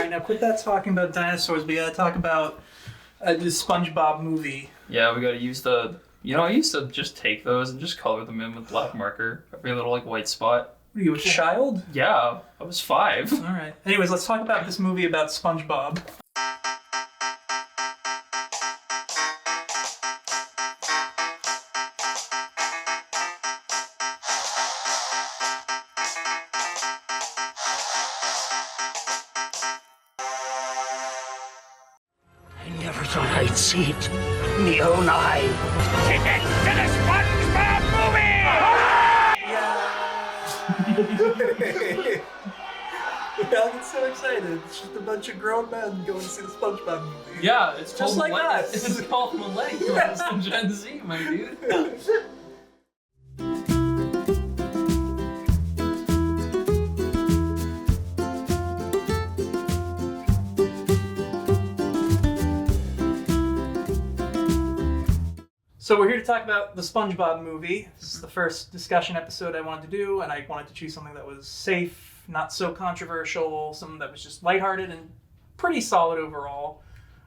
right, now quit that talking about dinosaurs. We gotta talk about this SpongeBob movie. Yeah, we gotta use the... I used to just take those and just color them in with black marker. Every little, white spot. Were you a child? Yeah, I was 5. All right. Anyways, let's talk about this movie about SpongeBob. I never thought I'd see it in my own eye. Ticket to the SpongeBob movie! We all get so excited. It's just a bunch of grown men going to see the SpongeBob movie. Yeah, it's just like us. It's called Millennials and Gen Z, my dude. So we're here to talk about the SpongeBob movie. This is the first discussion episode I wanted to do, and I wanted to choose something that was safe, not so controversial, something that was just lighthearted and pretty solid overall.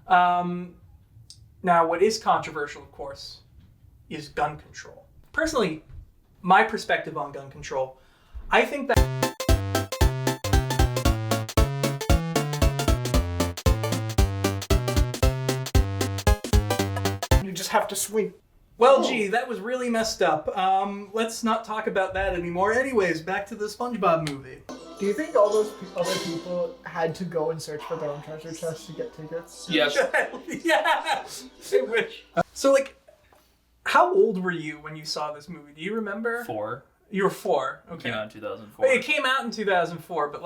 Now, what is controversial, of course, is gun control. Personally, my perspective on gun control, I think that you just have to swing. Well, gee, that was really messed up. Let's not talk about that anymore. Anyways, back to the SpongeBob movie. Do you think all those other people had to go and search for their own treasure chest to get tickets? Yes. Yeah, I wish. So, how old were you when you saw this movie? Do you remember? 4. You were 4. Okay. Came out in 2004. It came out in 2004, but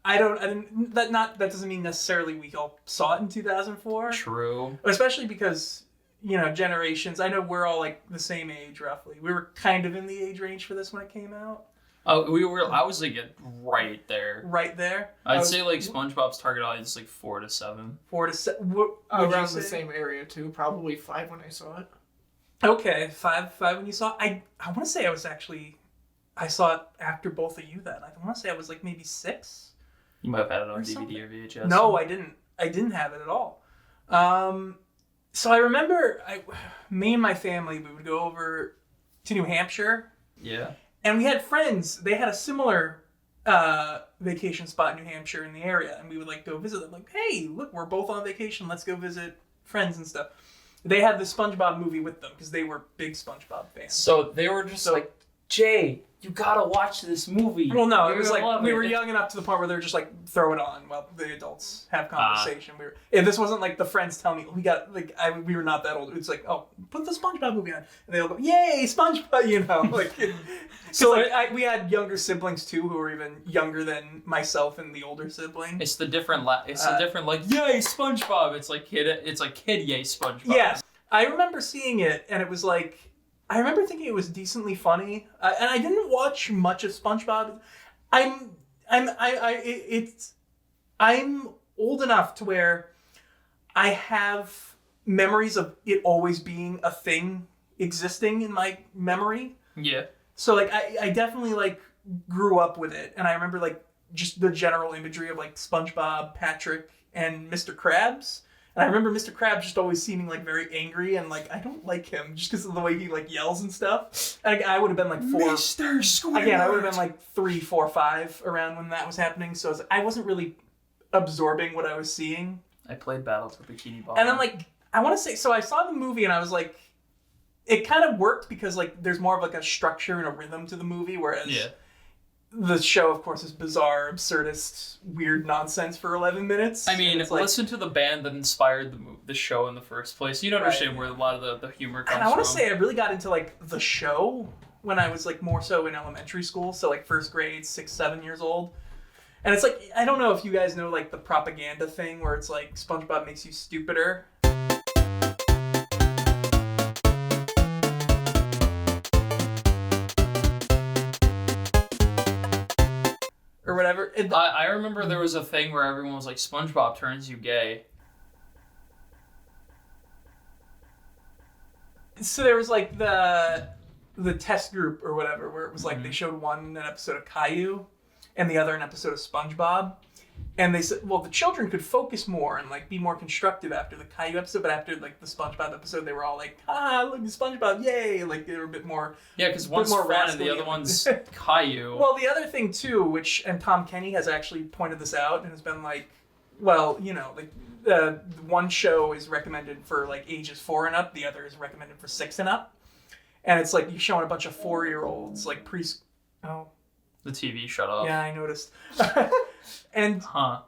that doesn't mean necessarily we all saw it in 2004. True. Especially because, generations. I know we're all the same age roughly. We were kind of in the age range for this when it came out. Oh, I was right there. Right there. I'd say SpongeBob's target audience is 4 to 7. 4 to 7. Around the same area too. Probably 5 when I saw it. Okay, 5 when you saw it. I want to say I saw it after both of you then. I want to say I was maybe 6. You might have had it on DVD something. or VHS. No, I didn't. I didn't have it at all. So I remember me and my family, we would go over to New Hampshire. Yeah. And we had friends. They had a similar vacation spot in New Hampshire in the area. And we would go visit them. Hey, look, we're both on vacation. Let's go visit friends and stuff. They had the SpongeBob movie with them because they were big SpongeBob fans. So they were just Jay, you gotta watch this movie. Well, no, it was we were young enough to the point where they were just throw it on while the adults have conversation. And this wasn't the friends tell me we got we were not that old. It's put the SpongeBob movie on, and they all go, "Yay, SpongeBob!" So we had younger siblings too who were even younger than myself and the older sibling. It's the different. It's the different yay SpongeBob. It's kid. It's kid yay SpongeBob. Yes, I remember seeing it, and it was I remember thinking it was decently funny, and I didn't watch much of SpongeBob. I'm old enough to where I have memories of it always being a thing existing in my memory. Yeah. So I definitely grew up with it, and I remember just the general imagery of SpongeBob, Patrick, and Mr. Krabs. And I remember Mr. Krabs just always seeming very angry and I don't like him just because of the way he yells and stuff. And I would have been 4. Mr. Squidward. Again, I would have been 3, 4, 5 around when that was happening. So I wasn't really absorbing what I was seeing. I played Battles with Bikini Bottom. And then I want to say, so I saw the movie and I was it kind of worked because there's more of a structure and a rhythm to the movie, whereas the show, of course, is bizarre, absurdist, weird nonsense for 11 minutes. I mean, listen to the band that inspired the show in the first place. You'd understand where a lot of the humor comes from. And I want to say I really got into the show when I was more so in elementary school, so first grade, 6, 7 years old. And it's I don't know if you guys know the propaganda thing where it's SpongeBob makes you stupider. Or whatever. I remember there was a thing where everyone was SpongeBob turns you gay. So there was the test group or whatever where it was they showed one an episode of Caillou and the other an episode of SpongeBob. And they said, well, the children could focus more and like be more constructive after the Caillou episode, but after like the SpongeBob episode, they were all like, look, SpongeBob, yay! Like they were a bit more. Yeah, because one's more fun and the rascally. other one's Caillou. Well, the other thing too, and Tom Kenny has actually pointed this out and has been like, well, like one show is recommended for like ages 4 and up, the other is recommended for 6 and up, and it's like you're showing a bunch of 4-year-olds like The TV shut off. Yeah, I noticed. And Huh.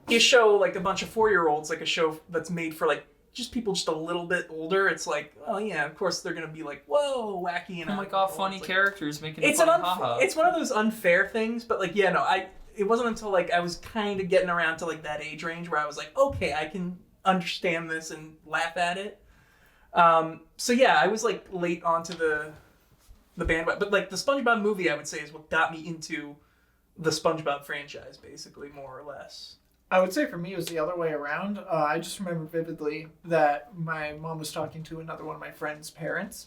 you show like a bunch of 4-year-olds, like a show that's made for like just people just a little bit older. It's like, oh yeah, of course they're gonna be like, whoa, wacky and Oh my god, funny characters making it's funny haha. it's one of those unfair things, but like yeah, no, it wasn't until like I was kind of getting around to like that age range where I was like, okay, I can understand this and laugh at it. So yeah, I was like late onto the bandwagon, but like the SpongeBob movie, I would say, is what got me into the SpongeBob franchise, basically, more or less. I would say for me it was the other way around. I just remember vividly that my mom was talking to another one of my friend's parents,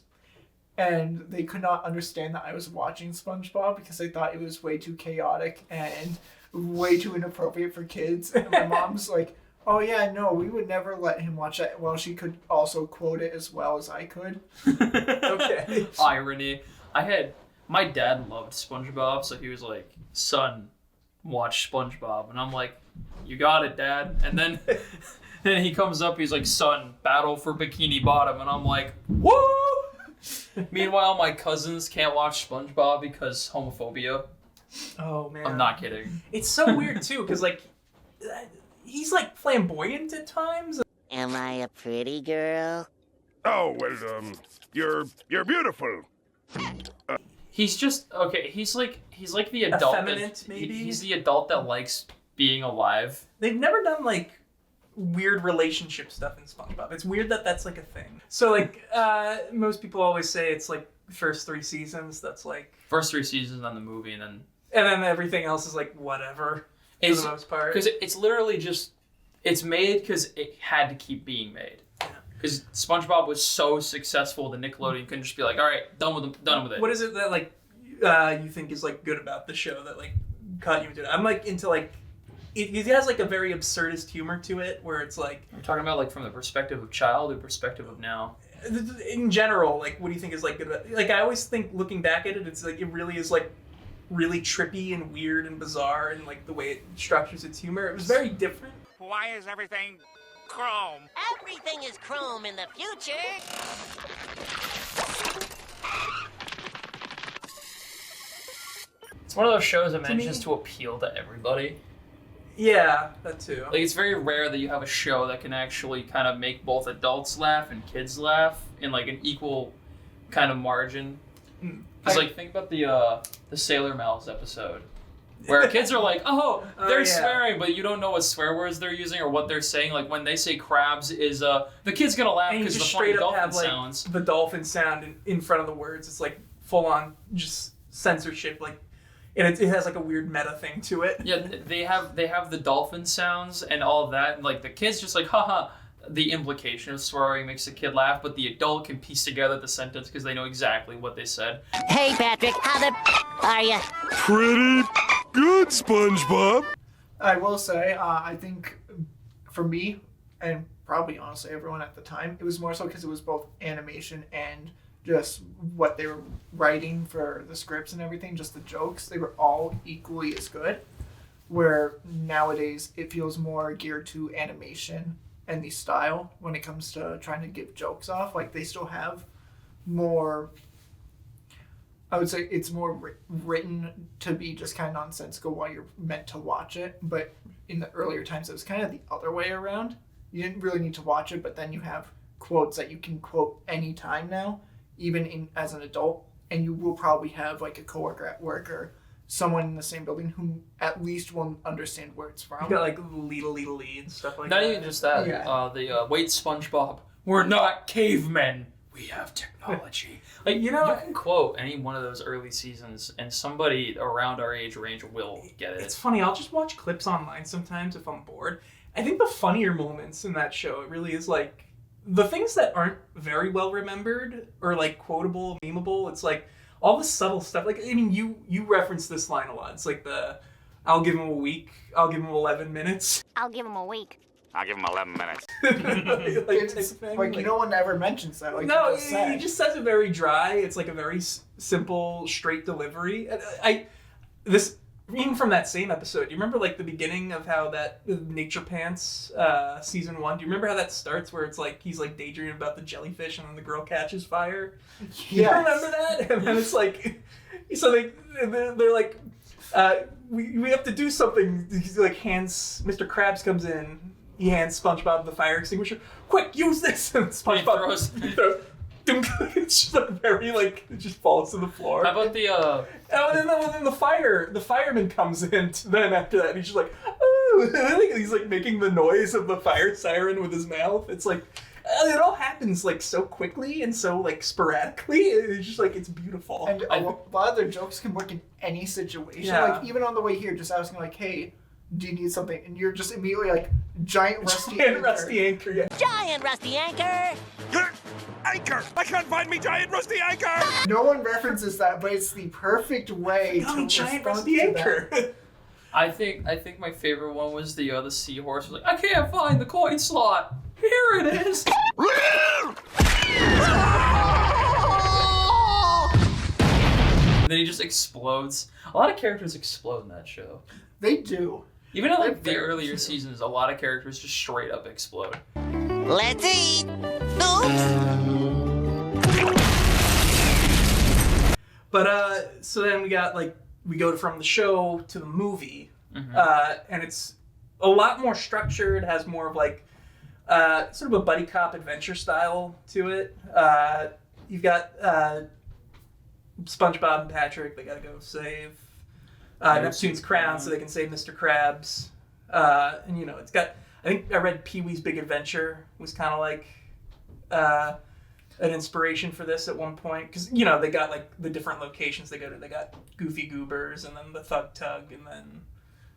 and they could not understand that I was watching SpongeBob because they thought it was way too chaotic and way too inappropriate for kids. And my mom's like, oh yeah, no, we would never let him watch that. Well, she could also quote it as well as I could. Okay. Irony. My dad loved SpongeBob, so he was like, son, watch SpongeBob. And I'm like, you got it, Dad. And then he comes up, he's like, son, battle for Bikini Bottom. And I'm like, woo! Meanwhile, my cousins can't watch SpongeBob because homophobia. Oh man. I'm not kidding. It's so weird too, because like he's like flamboyant at times. Am I a pretty girl? Oh, well, you're beautiful. He's just okay. He's like the adult. Effeminate, maybe? He's the adult that likes being alive. They've never done like weird relationship stuff in SpongeBob. It's weird that that's like a thing. So like most people always say it's like first 3 seasons. That's like First 3 seasons on the movie, and then everything else is like whatever for the most part. Because it's literally just it's made because it had to keep being made. Because SpongeBob was so successful, the Nickelodeon couldn't just be like, all right, done with it. What is it that like you think is like good about the show that like caught you into it? I'm like into like it has like a very absurdist humor to it where it's like We're talking about like from the perspective of child or perspective of now. in general, like what do you think is like good about, like I always think looking back at it, it's like it really is like really trippy and weird and bizarre and like the way it structures its humor. It was very different. Why is everything chrome? Everything is chrome in the future. It's one of those shows that To me- manages to appeal to everybody. Yeah, that too. Like it's very rare that you have a show that can actually kind of make both adults laugh and kids laugh in like an equal kind of margin. Because like think about the Sailor Mouse episode. Where kids are like, they're yeah. swearing, but you don't know what swear words they're using or what they're saying. Like when they say crabs is the kid's gonna laugh And you because the just funny straight up dolphin have like sounds. the dolphin sound in front of the words. It's like full on just censorship, like, and it has like a weird meta thing to it. Yeah, they have the dolphin sounds and all of that, and like the kid's just like, haha. The implication of swearing makes the kid laugh, but the adult can piece together the sentence because they know exactly what they said. Hey, Patrick, how the are you? Pretty good, SpongeBob. I will say, I think for me, and probably honestly everyone at the time, it was more so because it was both animation and just what they were writing for the scripts and everything, just the jokes. They were all equally as good, where nowadays it feels more geared to animation and the style when it comes to trying to give jokes off. Like they still have more, I would say it's more written to be just kind of nonsensical while you're meant to watch it. But in the earlier times, it was kind of the other way around. You didn't really need to watch it, but then you have quotes that you can quote anytime now, even as an adult. And you will probably have like a coworker at work or someone in the same building who at least will understand where it's from. You got like lee and stuff like Not that. even just that. Yeah. Wait, SpongeBob, we're not cavemen. We have technology. Like you can quote any one of those early seasons, and somebody around our age range will get it. It's funny. I'll just watch clips online sometimes if I'm bored. I think the funnier moments in that show, it really is like the things that aren't very well remembered or like quotable, memeable. It's like all the subtle stuff. Like I mean, you reference this line a lot. It's like the I'll give him a week. I'll give him 11 minutes. I'll give him a week. I'll give him 11 minutes. Type of thing. Like, no one ever mentions that. Like No, you just said. he just says it very dry. It's like a very simple, straight delivery. And even from that same episode, do you remember like the beginning of how that Nature Pants season 1? Do you remember how that starts? Where it's like he's like daydreaming about the jellyfish, and then the girl catches fire. You remember that? And then it's like, so they're like, we have to do something. He's like Mr. Krabs comes in. He hands SpongeBob the fire extinguisher. Quick, use this! And SpongeBob throws. It's just like very like it just falls to the floor. How about the Oh, and then the fireman comes in. Then after that, he's just like, oh, he's like making the noise of the fire siren with his mouth. It's like it all happens like so quickly and so like sporadically. It's just like it's beautiful. And a lot of their jokes can work in any situation. Yeah. Like even on the way here, just asking like, "Hey, do you need something?" And you're just immediately like, "Giant rusty anchor." Rusty anchor. Yeah. Giant rusty anchor. Anchor! I can't find me giant rusty anchor! No one references that, but it's the perfect way to Giant respond rusty to anchor. that. I think my favorite one was the seahorse was like, I can't find the coin slot. Here it is. Then he just explodes. A lot of characters explode in that show. They do. Even in like the They're earlier very seasons, a lot of characters just straight up explode. Let's eat. Oops. But so then we go from the show to the movie, and it's a lot more structured. Has more of like sort of a buddy cop adventure style to it. You've got SpongeBob and Patrick. They gotta go save Neptune's crown so they can save Mr. Krabs. And you know, it's got. I think I read Pee-wee's Big Adventure was kind of like an inspiration for this at one point, because you know they got like the different locations they go to. They got Goofy Goobers, and then the Thug Tug, and then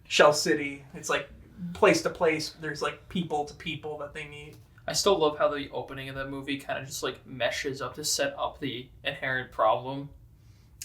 Shell City. It's like place to place. There's like people to people that they meet. I still love how the opening of that movie kind of just like meshes up to set up the inherent problem.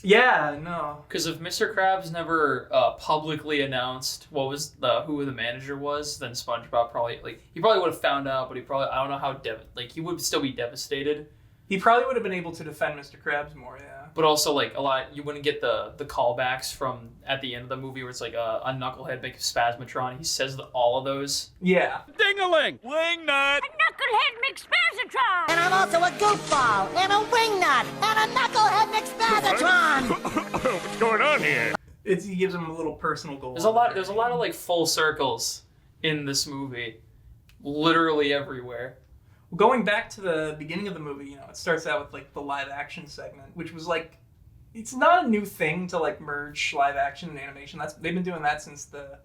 Yeah, no. Because if Mr. Krabs never publicly announced who the manager was, then SpongeBob probably he probably would have found out, but I don't know how he would still be devastated. He probably would have been able to defend Mr. Krabs more, yeah. But also you wouldn't get the callbacks from at the end of the movie where it's like a Knucklehead makes Spasmatron. He says all of those. Yeah. Ding-a-ling! Wingnut! Knucklehead McSpazatron! And I'm also a goofball, and a wingnut, and a knucklehead McSpazatron! What's going on here? He gives him a little personal goal. There's a lot of like full circles in this movie, literally everywhere. Going back to the beginning of the movie, you know, it starts out with like the live action segment, which was like, it's not a new thing to like merge live action and animation. They've been doing that since the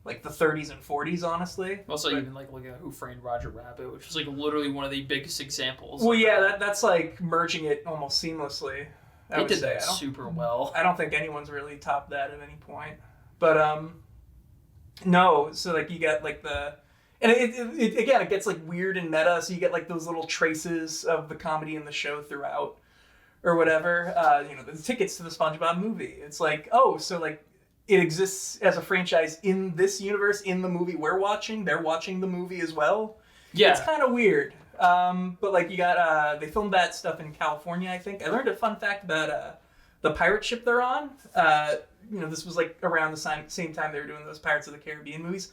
30s and 40s, honestly. Also, even like look at Who Framed Roger Rabbit, which was like literally one of the biggest examples. Well, yeah, that's like merging it almost seamlessly. They did that super well. I don't think anyone's really topped that at any point. But no, so like you got like and it again, it gets like weird and meta, so you get like those little traces of the comedy in the show throughout, or whatever. You know, the tickets to the SpongeBob movie. It's like, oh, so like it exists as a franchise in this universe, in the movie we're watching. They're watching the movie as well. Yeah, it's kind of weird. But like you got, they filmed that stuff in California, I think. I learned a fun fact about the pirate ship they're on. You know, this was like around the same time they were doing those Pirates of the Caribbean movies.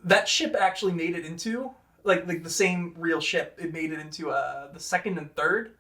That ship actually made it into, like the same real ship, it made it into the second and third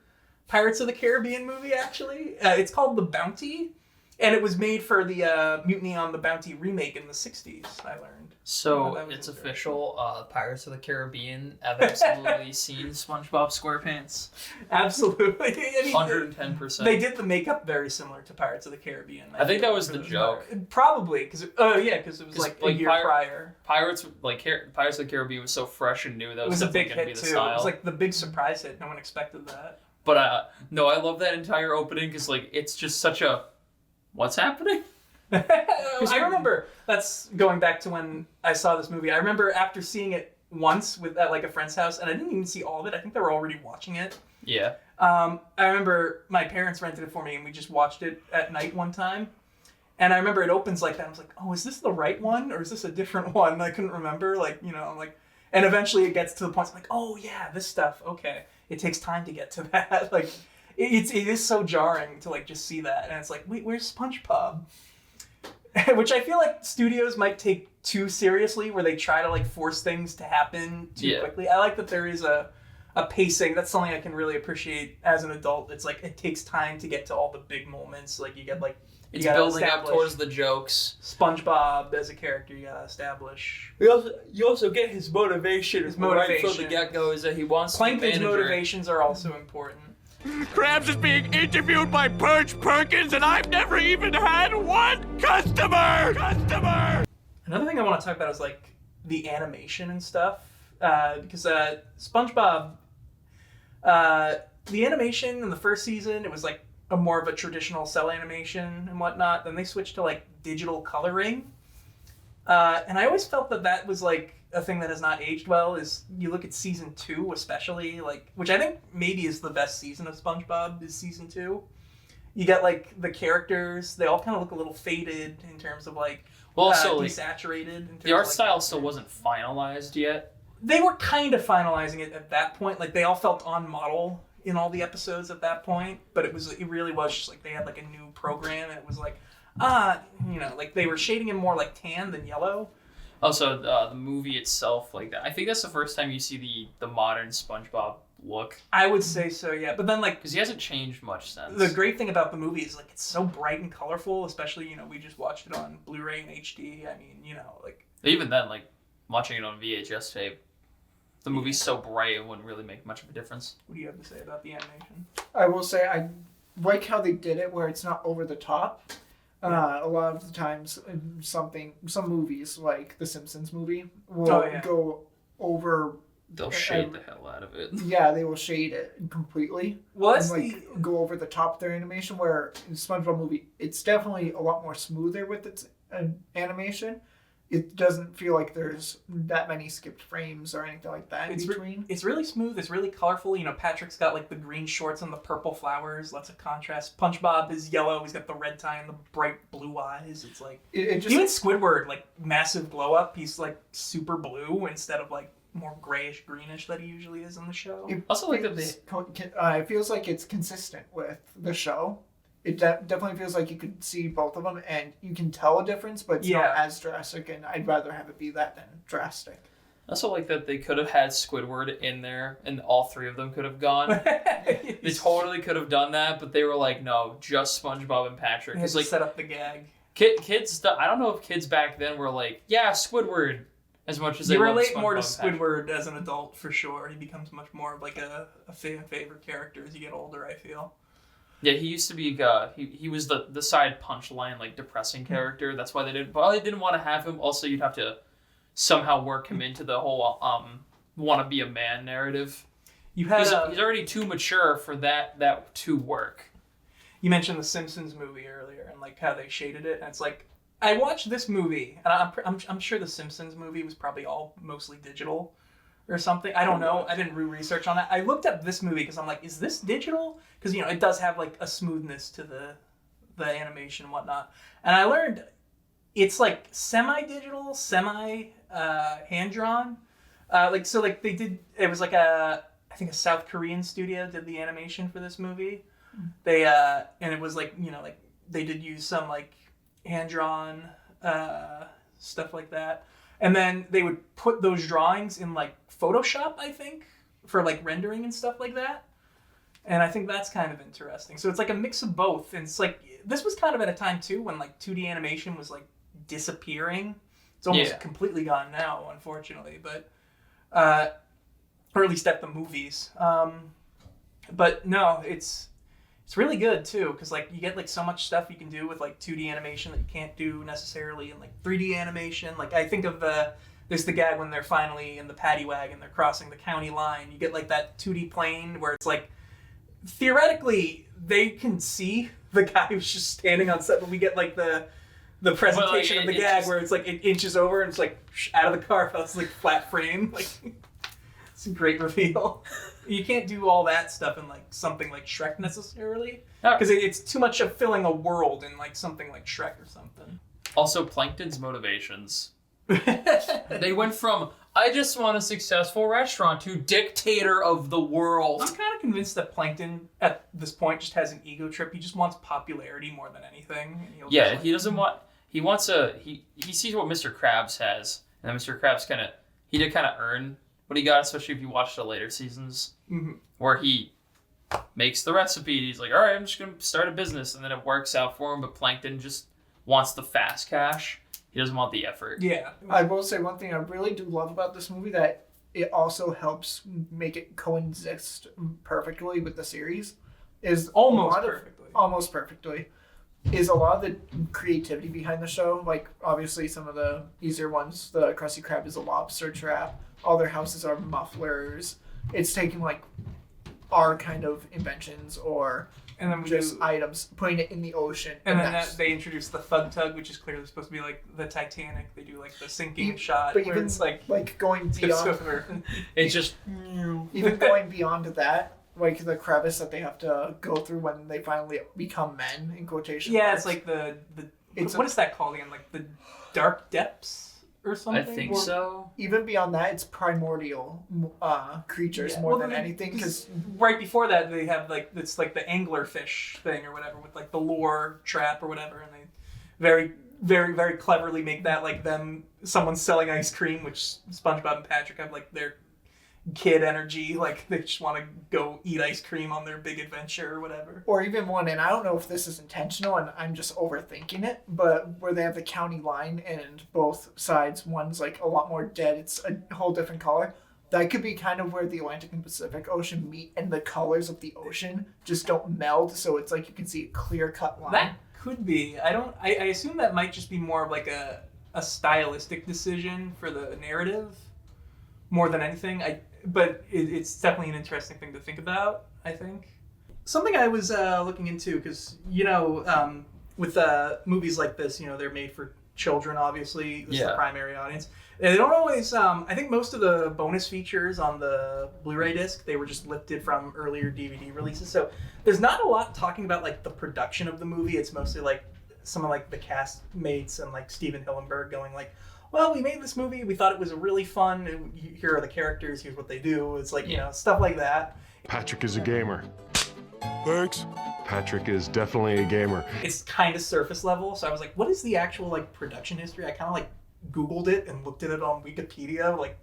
Pirates of the Caribbean movie, actually. It's called The Bounty, and it was made for the Mutiny on the Bounty remake in the 60s, I learned. So it's official, Pirates of the Caribbean have absolutely seen SpongeBob SquarePants. Absolutely. 110%. They did the makeup very similar to Pirates of the Caribbean. I think that was the joke. Probably, because it was like a year prior. Pirates of the Caribbean was so fresh and new that it was a big gonna hit be the too. style. It was like the big surprise hit. No one expected that. But no, I love that entire opening because like it's just such a what's happening. I remember that's going back to when I saw this movie. I remember after seeing it once at like a friend's house, and I didn't even see all of it. I think they were already watching it. Yeah. I remember my parents rented it for me, and we just watched it at night one time. And I remember it opens like that. I was like, oh, is this the right one or is this a different one? And I couldn't remember. Like, you know, like, and eventually it gets to the point. I'm like, oh yeah, this stuff. Okay, it takes time to get to that. Like, it is so jarring to like just see that, and it's like, wait, where's SpongeBob? Which I feel like studios might take too seriously, where they try to like force things to happen too quickly. I like that there is a pacing. That's something I can really appreciate as an adult. It's like it takes time to get to all the big moments. Like you get like. It's building up towards the jokes. SpongeBob as a character, you gotta establish. You also get his motivation. His motivation. Right from the get-go is that he wants Plankton's to be manager. motivations are also important. Krabs is being interviewed by Perch Perkins, and I've never even had one customer! Another thing I want to talk about is like the animation and stuff. Because SpongeBob, the animation in the first season, it was like a more of a traditional cell animation and whatnot. Then they switched to like digital coloring, and I always felt that was like a thing that has not aged well. Is you look at season 2 especially, like, which I think maybe is the best season of SpongeBob is season 2. You get like the characters; they all kind of look a little faded in terms of like desaturated. In terms the art of, like, style still wasn't finalized yet. They were kind of finalizing it at that point. Like they all felt on model in all the episodes at that point, but it really was just like they had like a new program, and it was like you know, like they were shading him more like tan than yellow. Also, the movie itself, like that, I think that's the first time you see the modern SpongeBob look. I would say so, yeah. But then like, because he hasn't changed much since. The great thing about the movie is like it's so bright and colorful, especially, you know, we just watched it on Blu-ray and HD. I mean, you know, like even then, like watching it on VHS tape, the movie's so bright it wouldn't really make much of a difference. What do you have to say about the animation? I will say I like how they did it where it's not over the top. A lot of the times, some movies like the Simpsons movie will go over. They'll shade the hell out of it. Yeah, they will shade it completely. Well, and go over the top of their animation. Where in the SpongeBob movie, it's definitely a lot more smoother with its animation. It doesn't feel like there's that many skipped frames or anything like that in between. It's really smooth. It's really colorful. You know, Patrick's got like the green shorts and the purple flowers. Lots of contrast. SpongeBob is yellow. He's got the red tie and the bright blue eyes. It's like even Squidward, like massive glow up. He's like super blue instead of like more grayish greenish that he usually is in the show. Also, like it feels like it's consistent with the show. It definitely feels like you could see both of them, and you can tell a difference, but it's not as drastic, and I'd rather have it be that than drastic. I also like that they could have had Squidward in there, and all three of them could have gone. They totally could have done that, but they were like, no, just SpongeBob and Patrick. It's like set up the gag. Kids, I don't know if kids back then were like, yeah, Squidward, as much as they relate more to Squidward as an adult, for sure. He becomes much more of like a favorite character as you get older, I feel. Yeah, he used to be he was the side punchline, like depressing character. That's why they didn't want to have him. Also, you'd have to somehow work him into the whole want to be a man narrative. He's already too mature for that to work. You mentioned the Simpsons movie earlier and like how they shaded it, and it's like I watched this movie, and I'm sure the Simpsons movie was probably all mostly digital or something. I don't know. I didn't do research on that. I looked up this movie because I'm like, is this digital? Because, you know, it does have like a smoothness to the animation and whatnot. And I learned it's like semi-digital, hand-drawn. They did, it was like I think a South Korean studio did the animation for this movie. They, and it was like, you know, like they did use some like hand-drawn stuff like that. And then they would put those drawings in like Photoshop, I think, for like rendering and stuff like that. And I think that's kind of interesting. So it's like a mix of both. And it's like, this was kind of at a time too when like 2D animation was like disappearing. It's almost completely gone now, unfortunately, but, or at least at the movies. But no, it's really good too, because like you get like so much stuff you can do with like 2D animation that you can't do necessarily in like 3D animation. Like I think of there's the gag when they're finally in the paddy wagon, they're crossing the county line. You get like that 2D plane where it's like theoretically they can see the guy who's just standing on set, but we get like the presentation of the gag where it's like it inches over and it's like out of the car, it's like flat frame. Like It's a great reveal. You can't do all that stuff in like something like Shrek necessarily, because it's too much of filling a world in like something like Shrek or something. Also, Plankton's motivations. They went from, I just want a successful restaurant, to dictator of the world. I'm kind of convinced that Plankton, at this point, just has an ego trip. He just wants popularity more than anything. Yeah, he doesn't want... He wants a... He sees what Mr. Krabs has, and then Mr. Krabs he did kind of earn what he got, especially if you watch the later seasons, where he makes the recipe. He's like, all right, I'm just going to start a business, and then it works out for him, but Plankton just wants the fast cash. He doesn't want the effort. Yeah. I will say one thing I really do love about this movie, that it also helps make it coexist perfectly with the series, is almost perfectly. Is a lot of the creativity behind the show. Like, obviously, some of the easier ones, the Krusty Krab is a lobster trap. All their houses are mufflers. It's taking, like, our kind of inventions or and then items, putting it in the ocean. And then they introduce the Thug Tug, which is clearly supposed to be like the Titanic. They do, like, the sinking shot. But where even, it's like going beyond... It's just... Even going beyond that, like the crevice that they have to go through when they finally become men, in quotation marks. It's like what is that called again? Like the dark depths or something? I think so. Even beyond that, it's primordial creatures more than anything. Because right before that, they have like it's like the anglerfish thing or whatever with like the lure trap or whatever, and they very, very, very cleverly make that like someone selling ice cream, which SpongeBob and Patrick have like their kid energy, like they just want to go eat ice cream on their big adventure or whatever. Or even one, and I don't know if this is intentional and I'm just overthinking it, but where they have the county line and both sides, one's like a lot more dead, it's a whole different color. That could be kind of where the Atlantic and Pacific Ocean meet, and the colors of the ocean just don't meld, so it's like you can see a clear-cut line. That could be. I assume that might just be more of like a stylistic decision for the narrative more than anything. But it's definitely an interesting thing to think about, I think. Something I was looking into, because, with movies like this, they're made for children, obviously. This is the primary audience. They don't always, I think most of the bonus features on the Blu-ray disc, they were just lifted from earlier DVD releases. So there's not a lot talking about, like, the production of the movie. It's mostly, like, some of, like, the castmates and, like, Steven Hillenburg going, like, well, we made this movie, we thought it was really fun, and here are the characters, here's what they do. It's like, stuff like that. Patrick is a gamer. Thanks. Patrick is definitely a gamer. It's kind of surface level, so I was like, what is the actual, like, production history? I kind of, like, Googled it and looked at it on Wikipedia, like,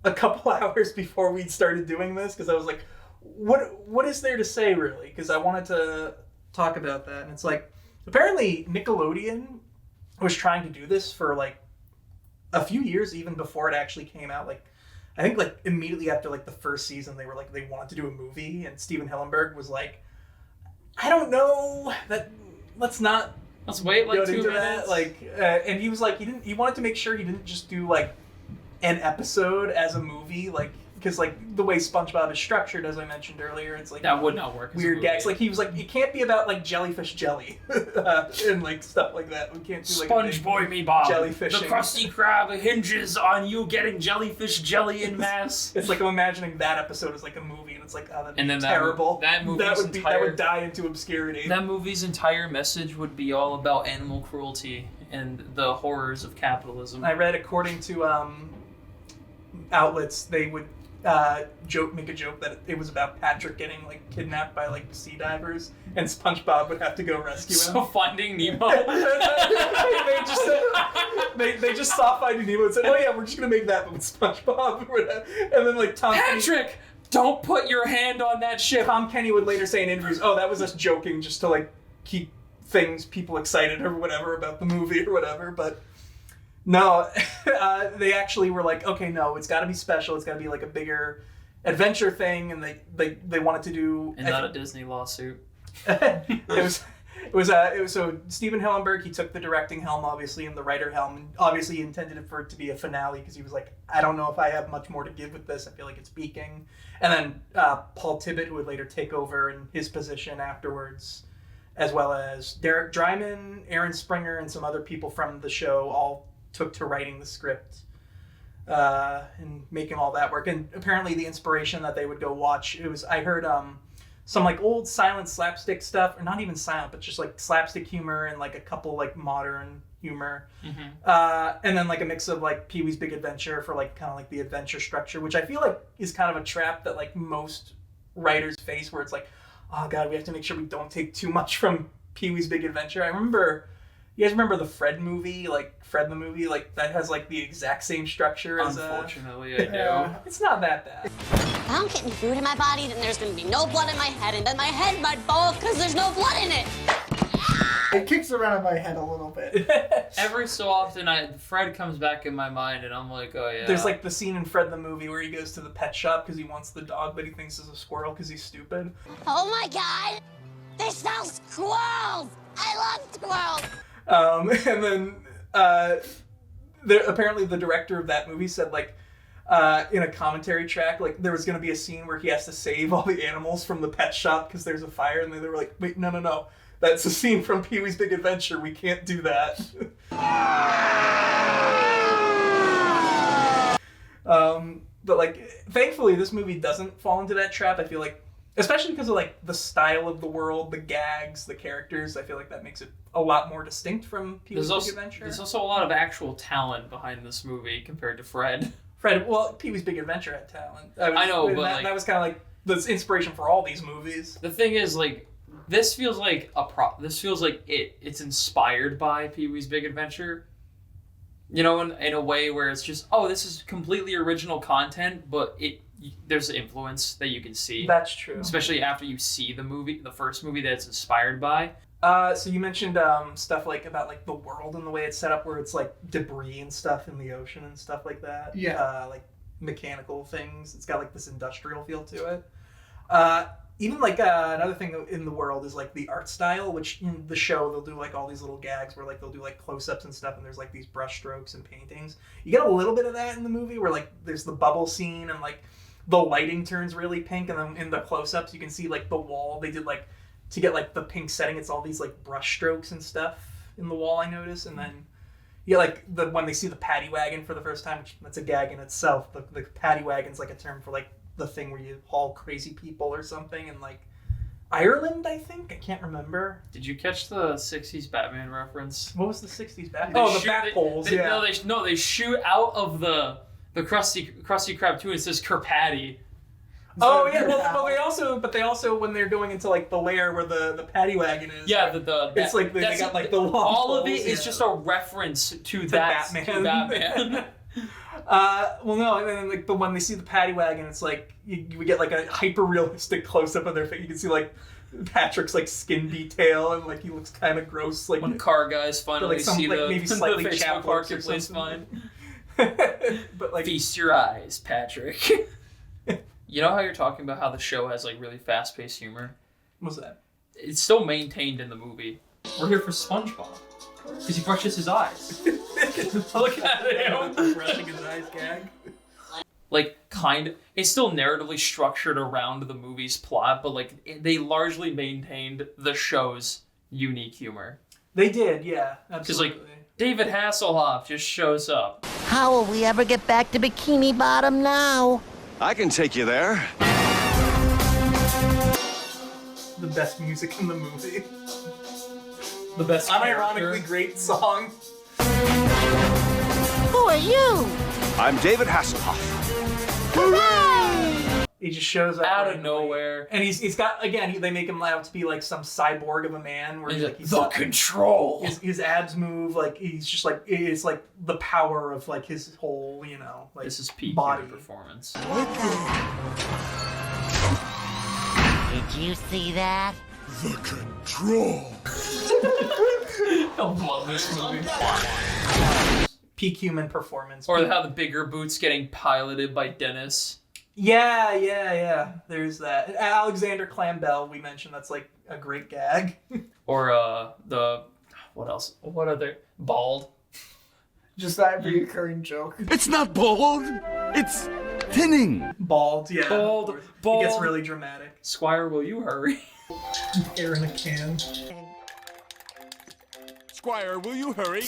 a couple hours before we started doing this, because I was like, what is there to say, really? Because I wanted to talk about that, and it's like, apparently Nickelodeon was trying to do this for, like, a few years even before it actually came out. Like, I think like immediately after like the first season, they were like they wanted to do a movie, and Steven Hillenburg was like, I don't know, let's wait like 2 minutes. That. Like, and he was like he wanted to make sure he didn't just do like an episode as a movie, like. Because, like, the way SpongeBob is structured, as I mentioned earlier, it's, like... That would not work. Weird gags. Like, he was like, it can't be about, like, jellyfish jelly. And, like, stuff like that. We can't do, like, Sponge Boy Me Bob. Jellyfish. The Krusty Krab hinges on you getting jellyfish jelly in mass. It's like I'm imagining that episode as, like, a movie, and it's like, oh, that'd be terrible. That would die into obscurity. That movie's entire message would be all about animal cruelty and the horrors of capitalism. I read, according to outlets, they would... make a joke that it was about Patrick getting like kidnapped by like sea divers, and SpongeBob would have to go rescue him. So Finding Nemo. they just saw Finding Nemo and said, "Oh yeah, we're just gonna make that, but with SpongeBob." And then like Patrick, don't put your hand on that ship. Tom Kenny would later say in interviews, "Oh, that was us joking, just to like keep people excited or whatever about the movie or whatever," but. No, they actually were like, okay, no, it's got to be special. It's got to be like a bigger adventure thing, and they wanted to do. And not a Disney lawsuit. It was so Steven Hillenburg, he took the directing helm, obviously, and the writer helm, and obviously he intended it for it to be a finale because he was like, I don't know if I have much more to give with this. I feel like it's peaking. And then Paul Tibbitt, who would later take over in his position afterwards, as well as Derek Dryman, Aaron Springer, and some other people from the show all took to writing the script. and making all that work. And apparently the inspiration that they would go watch, I heard some like old silent slapstick stuff, or not even silent, but just like slapstick humor and like a couple like modern humor. And then like a mix of like Pee-wee's Big Adventure for like kind of like the adventure structure, which I feel like is kind of a trap that like most writers face, where it's like, oh god, we have to make sure we don't take too much from Pee-wee's Big Adventure. You guys remember the Fred movie, like Fred the movie, like that has like the exact same structure as Unfortunately, I do. It's not that bad. If I don't get any food in my body, then there's gonna be no blood in my head, and then my head might fall because there's no blood in it. It kicks around in my head a little bit. Every so often, Fred comes back in my mind, and I'm like, oh yeah. There's like the scene in Fred the movie where he goes to the pet shop because he wants the dog, but he thinks it's a squirrel because he's stupid. Oh my god! They sell squirrels! I love squirrels! And then apparently the director of that movie said like in a commentary track, like there was going to be a scene where he has to save all the animals from the pet shop because there's a fire, and they were like, wait, no, that's a scene from Pee-wee's Big Adventure, we can't do that. But like thankfully this movie doesn't fall into that trap. I feel like, especially because of like the style of the world, the gags, the characters, I feel like that makes it a lot more distinct from Pee-wee's Big Adventure. There's also a lot of actual talent behind this movie compared to Fred. Well, Pee-wee's Big Adventure had talent. I know, but that was kind of like the inspiration for all these movies. The thing is, like, this feels like it's inspired by Pee-wee's Big Adventure. You know, in a way where it's just, oh, this is completely original content, but there's influence that you can see. That's true. Especially after you see the first movie that it's inspired by. So you mentioned stuff like about like the world and the way it's set up, where it's like debris and stuff in the ocean and stuff like that. Yeah. Like mechanical things. It's got like this industrial feel to it. Even like another thing in the world is like the art style, which in the show they'll do like all these little gags where like they'll do like close-ups and stuff, and there's like these brush strokes and paintings. You get a little bit of that in the movie where like there's the bubble scene and like the lighting turns really pink, and then in the close-ups you can see like the wall. They did like, to get like the pink setting, it's all these like brush strokes and stuff in the wall, I noticed. And then yeah, like when they see the paddy wagon for the first time, which that's a gag in itself. The paddy wagon's like a term for like the thing where you haul crazy people or something in like Ireland, I think. I can't remember. Did you catch the 60s Batman reference? What was the 60s Batman? The bat poles. They shoot out of the Krusty Krab too. It says Kerpatty. Oh yeah, well, they also when they're going into like the lair where the paddy wagon is. Yeah, it's like they got like the long all of poles, it is just a reference to Batman. To Batman. Well, no, and then like when they see the paddy wagon, it's like we get like a hyper realistic close up of their face. You can see like Patrick's like skin detail, and like he looks kind of gross. Like when car guys finally like see the maybe slightly the chapped marketplace fine. But like feast your eyes, Patrick. You know how you're talking about how the show has like really fast-paced humor? What's that? It's still maintained in the movie. We're here for SpongeBob because he brushes his eyes. Look at him brushing his eyes gag. Like it's still narratively structured around the movie's plot, but like they largely maintained the show's unique humor. They did, yeah, absolutely. Because like David Hasselhoff just shows up. How will we ever get back to Bikini Bottom now? I can take you there. The best music in the movie. The best unironically great song. Who are you? I'm David Hasselhoff. Hooray! He just shows up out of nowhere, and he's got again. They make him out to be like some cyborg of a man, where he's the control. His abs move like he's just like it's like the power of like his whole like this is peak body performance. Did you see that? The control. I love this movie. Peak human performance. Or how the bigger boots getting piloted by Dennis. Yeah. There's that. Alexander Clambell, we mentioned, that's like a great gag. Or what else? What other bald? Just that reoccurring joke. It's not bald. It's thinning. Bald, yeah. Bald. It gets really dramatic. Squire, will you hurry? Air in a can. Squire, will you hurry?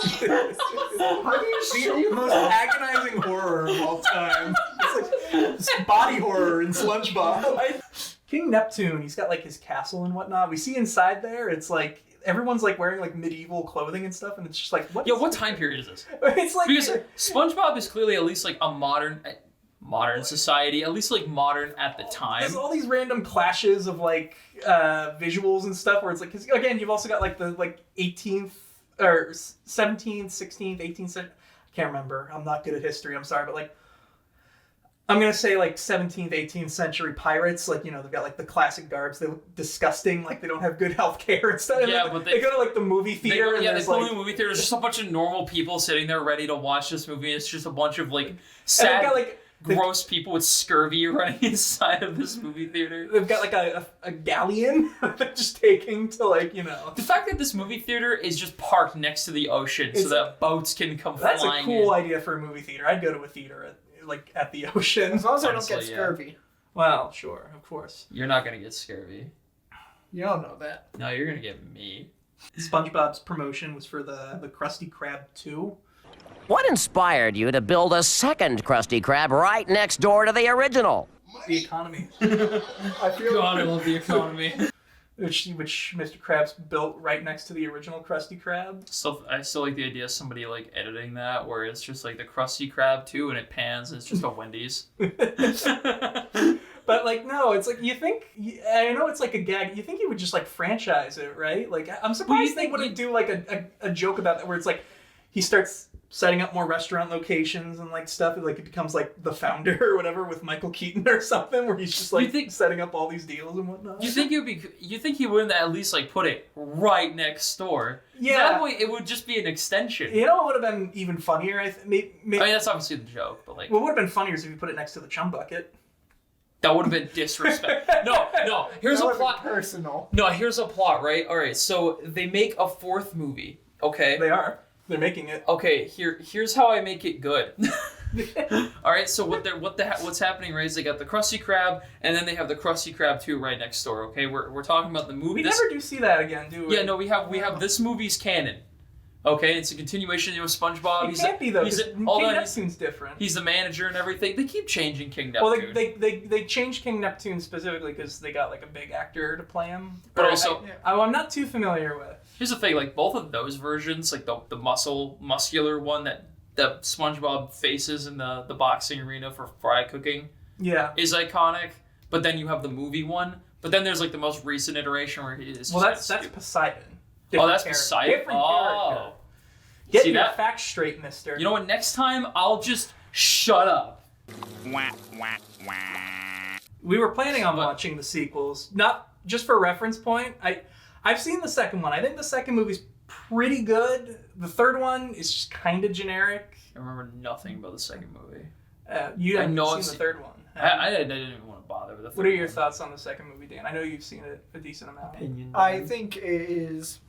How do you The most agonizing horror of all time. It's like body horror in SpongeBob. King Neptune, he's got like his castle and whatnot. We see inside there, it's like everyone's like wearing like medieval clothing and stuff, and it's just like what time period is this? It's like Because SpongeBob is clearly at least like a modern society, at least like modern at the time. There's all these random clashes of like visuals and stuff where it's like, because again, you've also got like the 18th or 17th, 16th, 18th century. I can't remember. I'm not good at history. I'm sorry, but like I'm gonna say like 17th, 18th century pirates. Like, you know, they've got like the classic garbs. They look disgusting. Like they don't have good health care and stuff. Yeah, and but they go to like the movie theater. They there's, go like, to the movie theater. There's just a bunch of normal people sitting there ready to watch this movie. It's just a bunch of like and they've sad, got, like, gross people with scurvy running inside of this movie theater. They've got like a galleon that they're just taking to like, you know. The fact that this movie theater is just parked next to the ocean so that boats can come That's flying a cool in. idea for a movie theater. I'd go to a theater at the ocean. As long as I don't Honestly, get yeah. scurvy. Well, sure, of course. You're not gonna get scurvy. You don't know that. No, you're gonna get me. SpongeBob's promotion was for the Krusty Krab 2. What inspired you to build a second Krusty Krab right next door to the original? The economy. I feel God, I love the economy. which Mr. Krabs built right next to the original Krusty Krab. So I still like the idea of somebody like editing that where it's just like the Krusty Krab too, and it pans and it's just a Wendy's. But like, no, it's like, you think, I know it's like a gag, you think you would just like franchise it, right? Like, I'm surprised they wouldn't do like a joke about that where it's like, he starts setting up more restaurant locations and like stuff, like it becomes like the founder or whatever with Michael Keaton or something, where he's just like setting up all these deals and whatnot. You think he wouldn't at least like put it right next door? Yeah. That way it would just be an extension. You know what would have been even funnier? I mean, that's obviously the joke, but like, what would have been funnier is if you put it next to the Chum Bucket. that would have been disrespect. No. Here's that a would be plot. personal. No, here's a plot, right? All right, so they make a fourth movie. Okay. They're making it. Okay, here's how I make it good. All right, so what's happening, right? Is they got the Krusty Krab, and then they have the Krusty Krab 2 right next door. Okay, we're talking about the movie. We never do see that again, do we? Yeah, no, we have this movie's canon. Okay, it's a continuation of SpongeBob. It can't be though. King Neptune's different. He's the manager and everything. They keep changing King Neptune. Well, they changed King Neptune specifically because they got like a big actor to play him. But also, I'm not too familiar with. Here's the thing: like both of those versions, like the muscular one that SpongeBob faces in the boxing arena for fry cooking, is iconic. But then you have the movie one. But then there's like the most recent iteration where he is. Well, that's Poseidon. That's Poseidon. Different character. See Get your that? facts straight, mister. You know what? Next time I'll just shut up. We were planning on watching the sequels, not just for reference point. I've seen the second one. I think the second movie's pretty good. The third one is just kind of generic. I remember nothing about the second movie. You haven't seen the third one. I didn't even want to bother with the third one. What are your thoughts on the second movie, Dan? I know you've seen it a decent amount. I think it is.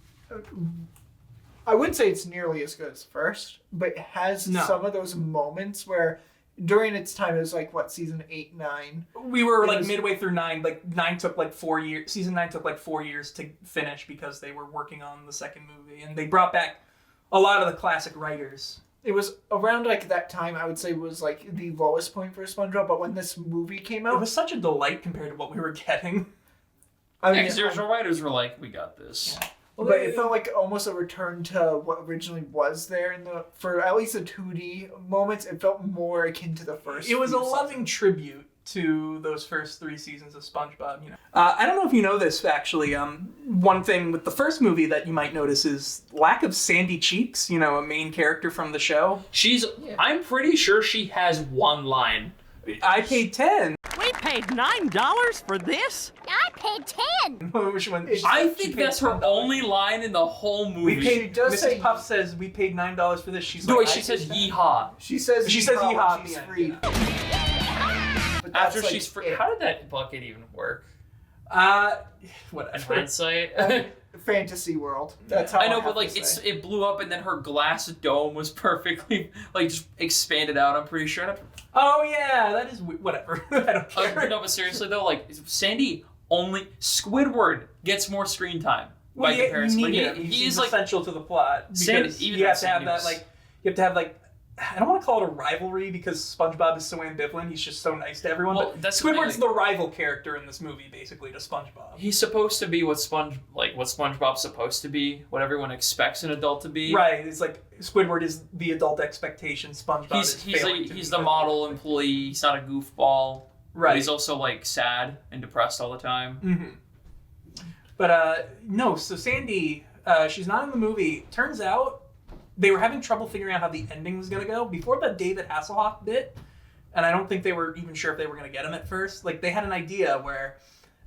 I wouldn't say it's nearly as good as first, but it has some of those moments where during its time, it was like, what, season 8, 9? We were like midway through 9. Like 9 took like 4 years. Season 9 took like 4 years to finish because they were working on the second movie. And they brought back a lot of the classic writers. It was around like that time, I would say, was like the lowest point for SpongeBob. But when this movie came out, it was such a delight compared to what we were getting. I mean, because the original writers were like, we got this. Yeah. Well, but it felt like almost a return to what originally was there for at least the 2D moments. It felt more akin to the first. It was a loving tribute to those first 3 seasons of SpongeBob. You know, I don't know if you know this actually. One thing with the first movie that you might notice is lack of Sandy Cheeks. You know, a main character from the show. I'm pretty sure she has one line. I paid $10. We paid $9 for this? I paid 10. Which one? I think that's her only line in the whole movie. We paid. does say- Mrs. Puff says we paid $9 for this. She's No, like, wait, she says yeehaw. She says yeehaw when she's at the free. end, But that's After like she's free. it. How did that bucket even work? In Whatever. hindsight. Fantasy world. That's how I know, have but like to say. it blew up and then her glass dome was perfectly like just expanded out. I'm pretty sure. Oh yeah, that is whatever. I don't care. No, but seriously though, like Squidward gets more screen time. by comparison. But he's like essential to the plot because even you have to have that like you have to have like. I don't want to call it a rivalry because SpongeBob is so ambivalent. He's just so nice to everyone. Well, but that's Squidward's the rival character in this movie, basically, to SpongeBob. He's supposed to be what SpongeBob's supposed to be, what everyone expects an adult to be. Right. It's like Squidward is the adult expectation. SpongeBob he's the model employee. He's not a goofball. Right. But he's also like sad and depressed all the time. Mm-hmm. But no. So Sandy, she's not in the movie. Turns out. They were having trouble figuring out how the ending was going to go before the David Hasselhoff bit, and I don't think they were even sure if they were going to get him at first. Like, they had an idea where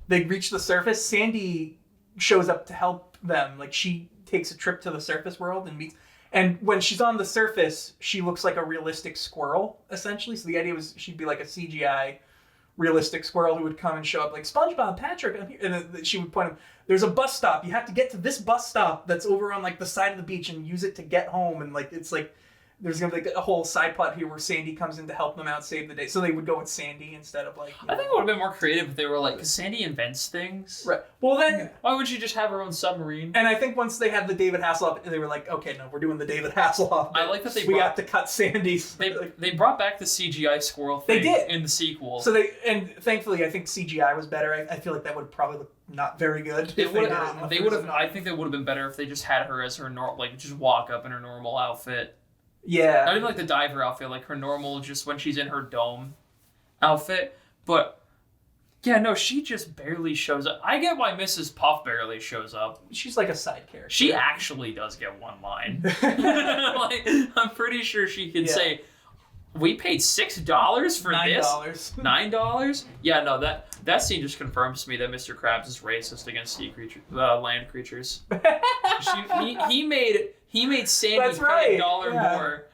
they reach the surface. Sandy shows up to help them. Like, she takes a trip to the surface world and meets... And when she's on the surface, she looks like a realistic squirrel, essentially. So the idea was she'd be like a CGI realistic squirrel who would come and show up like, SpongeBob, Patrick, I'm here. And then she would point him, there's a bus stop. You have to get to this bus stop that's over on like the side of the beach and use it to get home. And like, it's like, there's going to be like a whole side plot here where Sandy comes in to help them out, save the day. So they would go with Sandy instead of like... I think it would have been more creative if they were like, because Sandy invents things. Right. Well then... Why would she just have her own submarine? And I think once they had the David Hasselhoff, they were like, okay, no, we're doing the David Hasselhoff bit. I like that we have to cut Sandy's... They brought back the CGI squirrel thing in the sequel. So thankfully, I think CGI was better. I feel like that would probably look not very good. I think they would have been better if they just had her as her just walk up in her normal outfit. Yeah. Not even like the diver outfit, like her normal, just when she's in her dome outfit. But, yeah, no, she just barely shows up. I get why Mrs. Puff barely shows up. She's like a side character. She actually does get one line. Like, I'm pretty sure she could say, we paid $6 for this? $9? Yeah, no, that scene just confirms to me that Mr. Krabs is racist against land creatures. He made Sandy pay $1 more.